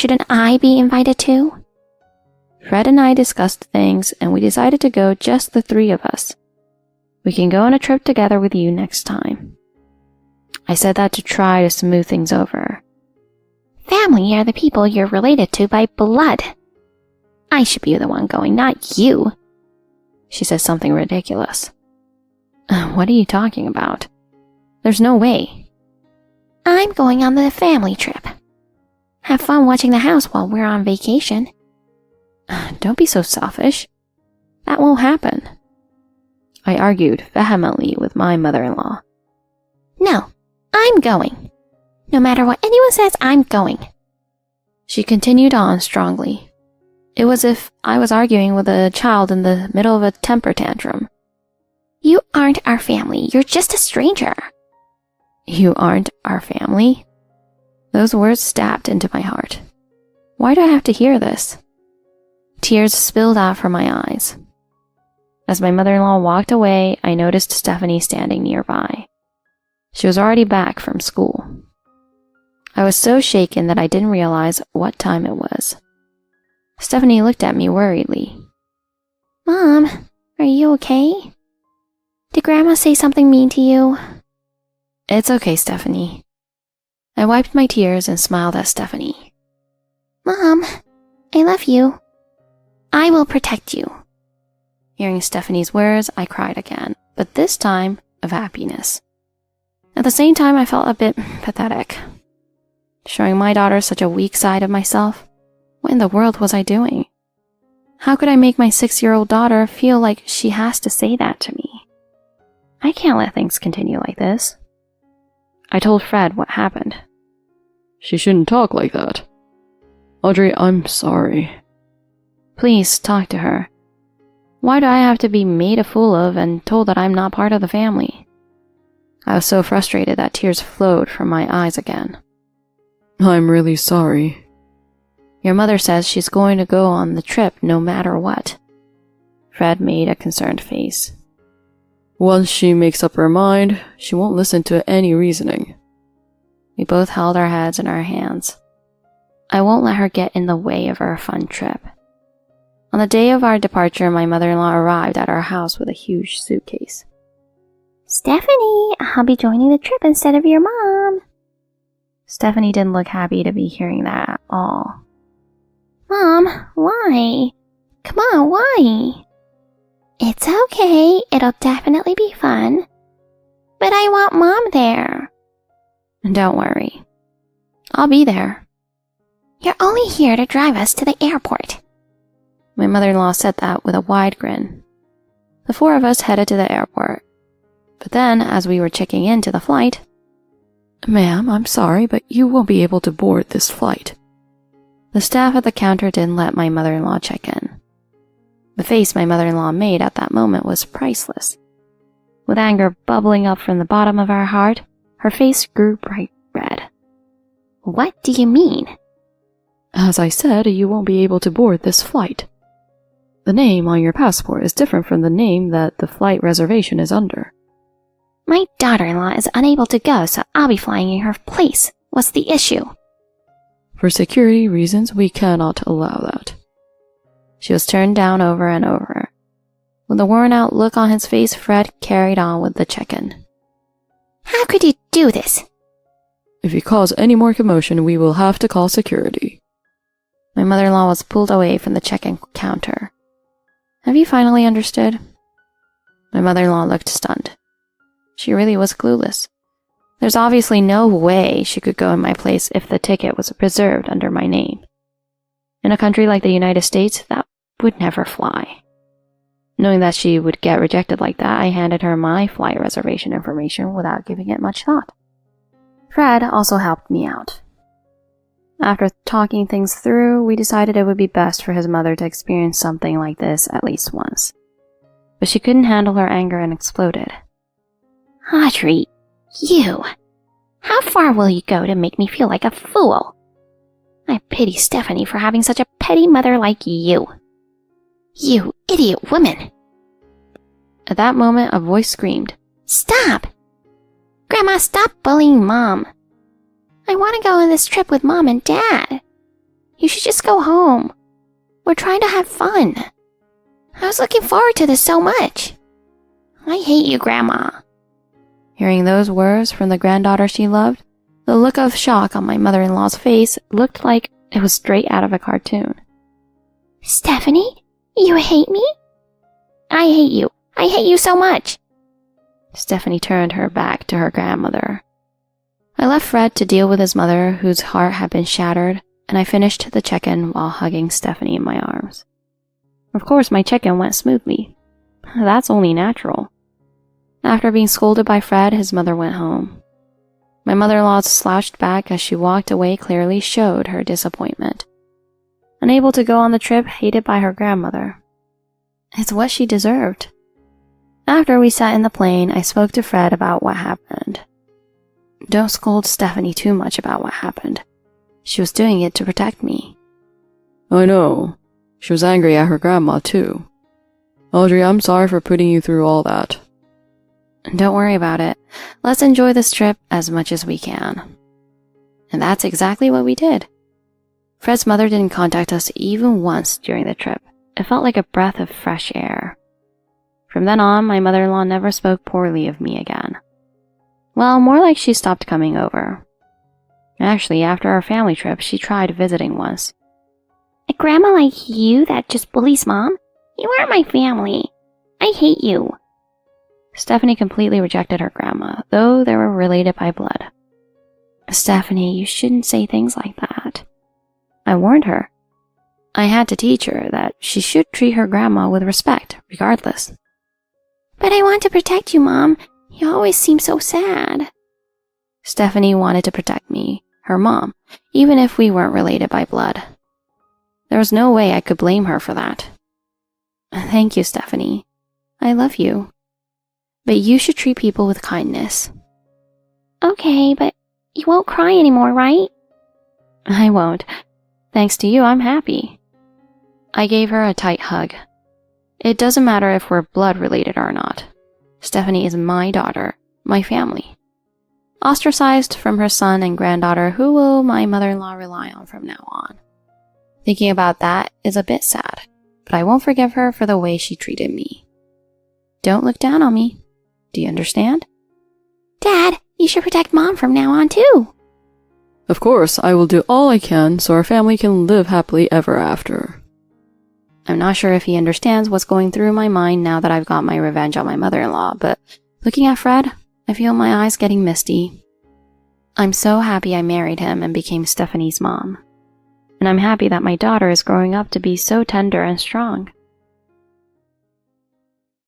Shouldn't I be invited too? Fred and I discussed things, and we decided to go just the three of us. We can go on a trip together with you next time. I said that to try to smooth things over. Family are the people you're related to by blood. I should be the one going, not you. She said something ridiculous. What are you talking about? There's no way. I'm going on the family trip. Have fun watching the house while we're on vacation. Don't be so selfish. That won't happen. I argued vehemently with my mother-in-law. No, I'm going. No matter what anyone says, I'm going. She continued on strongly. It was as if I was arguing with a child in the middle of a temper tantrum. You aren't our family. You're just a stranger. You aren't our family? Those words stabbed into my heart. Why do I have to hear this? Tears spilled out from my eyes. As my mother-in-law walked away, I noticed Stephanie standing nearby. She was already back from school. I was so shaken that I didn't realize what time it was. Stephanie looked at me worriedly. Mom, are you okay? Did Grandma say something mean to you? It's okay, Stephanie. I wiped my tears and smiled at Stephanie. Mom, I love you. I will protect you. Hearing Stephanie's words, I cried again, but this time of happiness. At the same time, I felt a bit pathetic. Showing my daughter such a weak side of myself? What in the world was I doing? How could I make my 6-year-old daughter feel like she has to say that to me? I can't let things continue like this. I told Fred what happened. She shouldn't talk like that. Audrey, I'm sorry. Please talk to her. Why do I have to be made a fool of and told that I'm not part of the family? I was so frustrated that tears flowed from my eyes again. I'm really sorry. Your mother says she's going to go on the trip no matter what. Fred made a concerned face. Once she makes up her mind, she won't listen to any reasoning. We both held our heads in our hands. I won't let her get in the way of our fun trip. On the day of our departure, my mother-in-law arrived at our house with a huge suitcase. Stephanie, I'll be joining the trip instead of your mom. Stephanie didn't look happy to be hearing that at all. Mom, why? Come on, why? It's okay, it'll definitely be fun. But I want Mom there. Don't worry. I'll be there. You're only here to drive us to the airport. My mother-in-law said that with a wide grin. The four of us headed to the airport. But then, as we were checking into the flight... Ma'am, I'm sorry, but you won't be able to board this flight. The staff at the counter didn't let my mother-in-law check in. The face my mother-in-law made at that moment was priceless. With anger bubbling up from the bottom of her heart, her face grew bright red. What do you mean? As I said, you won't be able to board this flight. The name on your passport is different from the name that the flight reservation is under. My daughter-in-law is unable to go, so I'll be flying in her place. What's the issue? For security reasons, we cannot allow that. She was turned down over and over. With a worn-out look on his face, Fred carried on with the check-in. How could you do this? If you cause any more commotion, we will have to call security. My mother-in-law was pulled away from the check-in counter. Have you finally understood? My mother-in-law looked stunned. She really was clueless. There's obviously no way she could go in my place if the ticket was preserved under my name. In a country like the United States, that would never fly. Knowing that she would get rejected like that, I handed her my flight reservation information without giving it much thought. Fred also helped me out. After talking things through, we decided it would be best for his mother to experience something like this at least once. But she couldn't handle her anger and exploded. Audrey, you! How far will you go to make me feel like a fool? I pity Stephanie for having such a petty mother like you. You idiot woman! At that moment, a voice screamed, Stop! Grandma, stop bullying Mom. I want to go on this trip with Mom and Dad. should just go home. We're trying to have fun. I was looking forward to this so much. I hate you, Grandma. Hearing those words from the granddaughter she loved, the look of shock on my mother-in-law's face looked like it was straight out of a cartoon. Stephanie, you hate me? I hate you. I hate you so much. Stephanie turned her back to her grandmother. I left Fred to deal with his mother, whose heart had been shattered, and I finished the check-in while hugging Stephanie in my arms. Of course, my check-in went smoothly. That's only natural. After being scolded by Fred, his mother went home. My mother-in-law's slouched back as she walked away clearly showed her disappointment. Unable to go on the trip, hated by her grandmother. It's what she deserved. After we sat in the plane, I spoke to Fred about what happened. Don't scold Stephanie too much about what happened. She was doing it to protect me. I know. She was angry at her grandma, too. Audrey, I'm sorry for putting you through all that. Don't worry about it. Let's enjoy this trip as much as we can. And that's exactly what we did. Fred's mother didn't contact us even once during the trip. It felt like a breath of fresh air. From then on, my mother-in-law never spoke poorly of me again. Well, more like she stopped coming over. Actually, after our family trip, she tried visiting once. A grandma like you that just bullies Mom? You aren't my family. I hate you. Stephanie completely rejected her grandma, though they were related by blood. Stephanie, you shouldn't say things like that. I warned her. I had to teach her that she should treat her grandma with respect, regardless. But I want to protect you, Mom. You always seem so sad. Stephanie wanted to protect me, her mom, even if we weren't related by blood. There was no way I could blame her for that. Thank you, Stephanie. I love you. But you should treat people with kindness. Okay, but you won't cry anymore, right? I won't. Thanks to you, I'm happy. I gave her a tight hug. It doesn't matter if we're blood related or not. Stephanie is my daughter, my family. Ostracized from her son and granddaughter, who will my mother-in-law rely on from now on? Thinking about that is a bit sad, but I won't forgive her for the way she treated me. Don't look down on me. Do you understand? Dad, you should protect Mom from now on too. Of course, I will do all I can so our family can live happily ever after. I'm not sure if he understands what's going through my mind now that I've got my revenge on my mother-in-law, but looking at Fred, I feel my eyes getting misty. I'm so happy I married him and became Stephanie's mom. And I'm happy that my daughter is growing up to be so tender and strong.